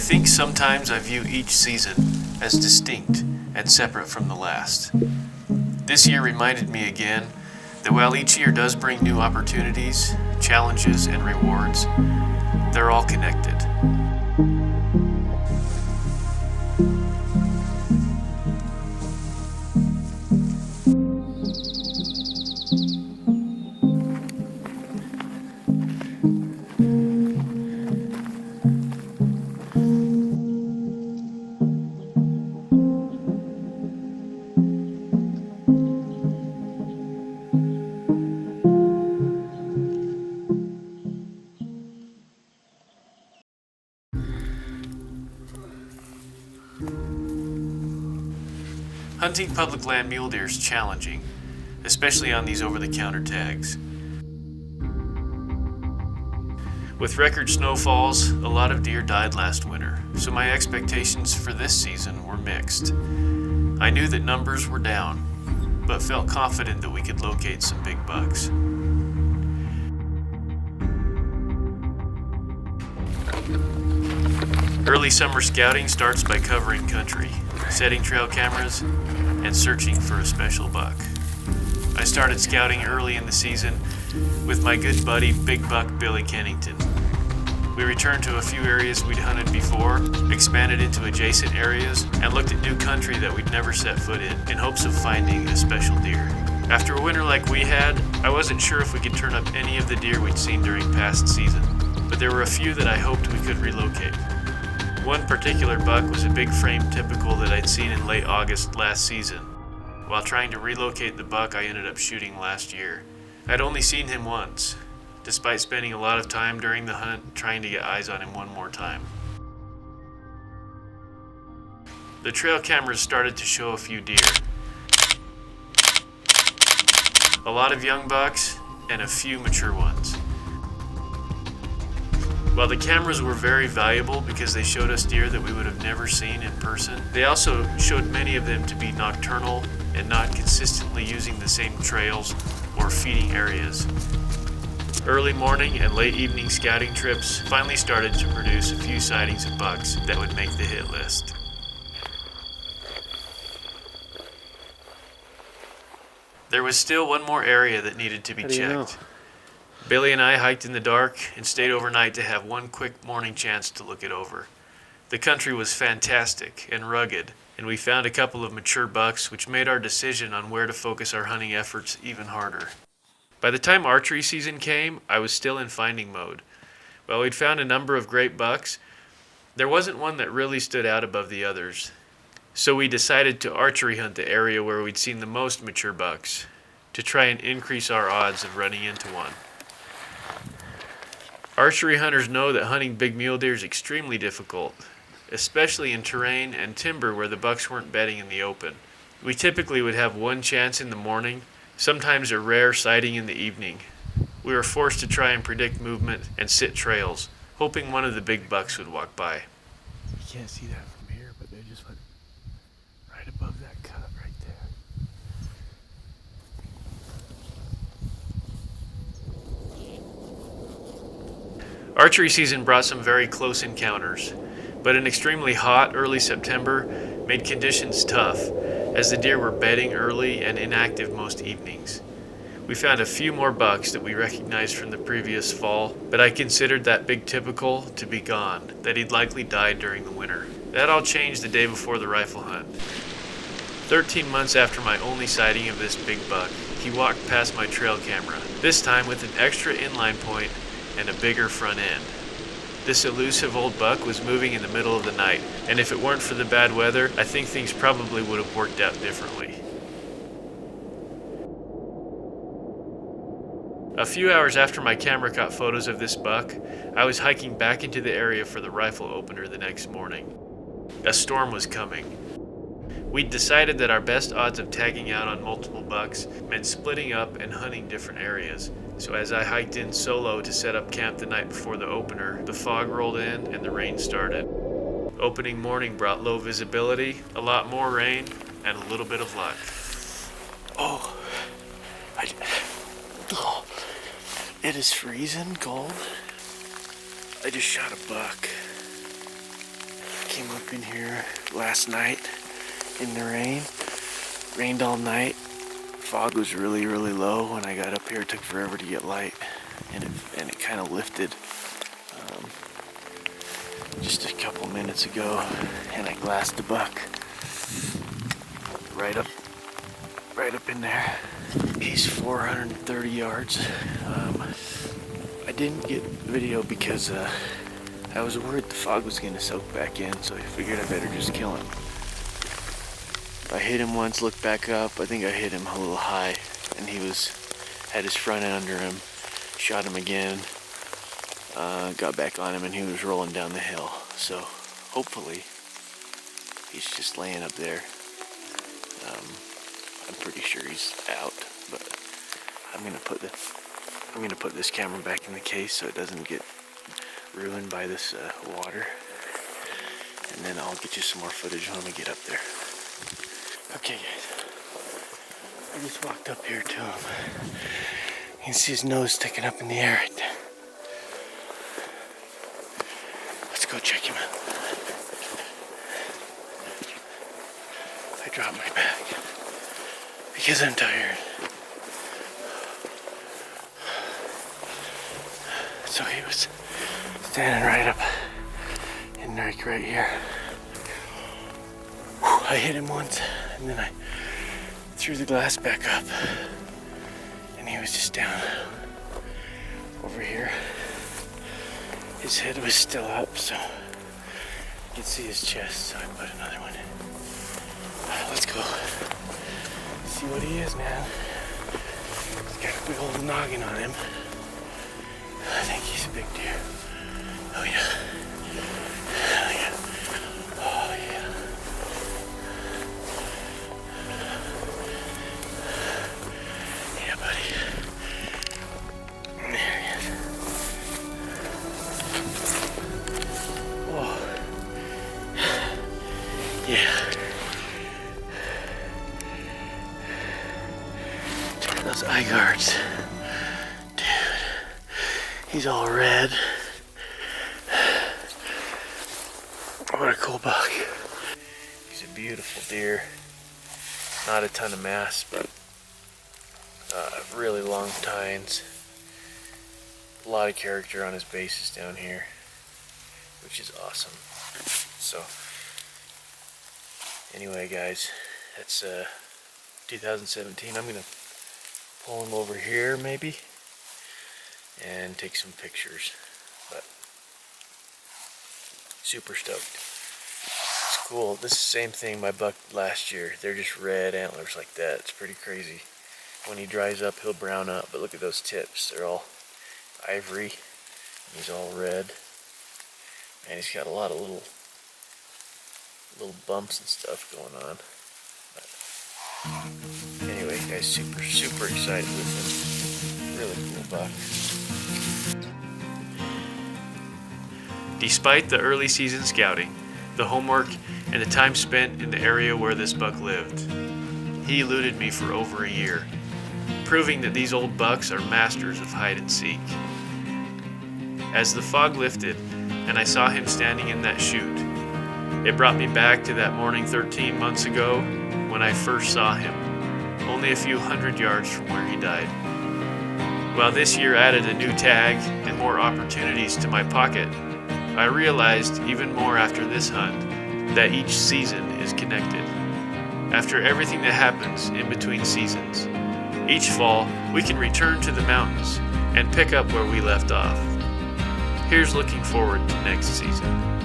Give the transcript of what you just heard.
think sometimes I view each season as distinct and separate from the last. This year reminded me again that while each year does bring new opportunities, challenges, and rewards, they're all connected. Hunting public land mule deer is challenging, especially on these over-the-counter tags. With record snowfalls, a lot of deer died last winter, so my expectations for this season were mixed. I knew that numbers were down, but felt confident that we could locate some big bucks. Early summer scouting starts by covering country, setting trail cameras, and searching for a special buck. I started scouting early in the season with my good buddy Big Buck Billy Kennington. We returned to a few areas we'd hunted before, expanded into adjacent areas, and looked at new country that we'd never set foot in hopes of finding a special deer. After a winter like we had, I wasn't sure if we could turn up any of the deer we'd seen during past season, but there were a few that I hoped we could relocate. One particular buck was a big frame typical that I'd seen in late August last season. While trying to relocate the buck I ended up shooting last year. I'd only seen him once, despite spending a lot of time during the hunt trying to get eyes on him one more time. The trail cameras started to show a few deer. A lot of young bucks and a few mature ones. While the cameras were very valuable because they showed us deer that we would have never seen in person, they also showed many of them to be nocturnal and not consistently using the same trails or feeding areas. Early morning and late evening scouting trips finally started to produce a few sightings of bucks that would make the hit list. There was still one more area that needed to be checked. Billy and I hiked in the dark and stayed overnight to have one quick morning chance to look it over. The country was fantastic and rugged, and we found a couple of mature bucks, which made our decision on where to focus our hunting efforts even harder. By the time archery season came, I was still in finding mode. While we'd found a number of great bucks, there wasn't one that really stood out above the others. So we decided to archery hunt the area where we'd seen the most mature bucks, to try and increase our odds of running into one. Archery hunters know that hunting big mule deer is extremely difficult, especially in terrain and timber where the bucks weren't bedding in the open. We typically would have one chance in the morning, sometimes a rare sighting in the evening. We were forced to try and predict movement and sit trails, hoping one of the big bucks would walk by. You can't see that from here, but they just went right above that cut right there. Archery season brought some very close encounters, but an extremely hot early September made conditions tough, as the deer were bedding early and inactive most evenings. We found a few more bucks that we recognized from the previous fall, but I considered that big typical to be gone, that he'd likely died during the winter. That all changed the day before the rifle hunt. 13 months after my only sighting of this big buck, he walked past my trail camera, this time with an extra inline point and a bigger front end. This elusive old buck was moving in the middle of the night, and if it weren't for the bad weather, I think things probably would have worked out differently. A few hours after my camera caught photos of this buck, I was hiking back into the area for the rifle opener the next morning. A storm was coming. We'd decided that our best odds of tagging out on multiple bucks meant splitting up and hunting different areas. So as I hiked in solo to set up camp the night before the opener, the fog rolled in and the rain started. Opening morning brought low visibility, a lot more rain, and a little bit of luck. It is freezing cold. I just shot a buck. came up in here last night in the rain. Rained all night. Fog was really, really low. When I got up here, it took forever to get light, and it kind of lifted just a couple minutes ago, and I glassed a buck right up in there. He's 430 yards. I didn't get video because I was worried the fog was going to soak back in, so I figured I better just kill him. I hit him once, looked back up. I think I hit him a little high, and he had his front end under him. Shot him again, got back on him, and he was rolling down the hill. So hopefully he's just laying up there. I'm pretty sure he's out, but I'm gonna put this camera back in the case so it doesn't get ruined by this water, and then I'll get you some more footage when we get up there. Okay guys, I just walked up here to him. You can see his nose sticking up in the air right there. Let's go check him out. I dropped my bag because I'm tired. So he was standing right up in right here. I hit him once, and then I threw the glass back up, and he was just down over here. His head was still up, so you could see his chest, so I put another one in. Let's go see what he is, man. He's got a big old noggin on him. I think he's a big deer. Oh yeah. Oh yeah. Oh yeah. Yeah, buddy. There he is. Whoa. Yeah. Check out those eye guards. He's all red. What a cool buck. He's a beautiful deer. Not a ton of mass, but really long tines. A lot of character on his bases down here, which is awesome. So, anyway guys, that's 2017. I'm gonna pull him over here maybe and take some pictures, but super stoked. It's cool. This is the same thing my buck last year. They're just red antlers like that. It's pretty crazy. When he dries up, he'll brown up, but look at those tips. They're all ivory. He's all red, and he's got a lot of little bumps and stuff going on. But anyway, guys, super excited with him. Really cool buck. Despite the early season scouting, the homework, and the time spent in the area where this buck lived, he eluded me for over a year, proving that these old bucks are masters of hide and seek. As the fog lifted and I saw him standing in that chute, it brought me back to that morning 13 months ago when I first saw him, only a few hundred yards from where he died. While this year added a new tag and more opportunities to my pocket, I realized even more after this hunt that each season is connected. After everything that happens in between seasons, each fall we can return to the mountains and pick up where we left off. Here's looking forward to next season.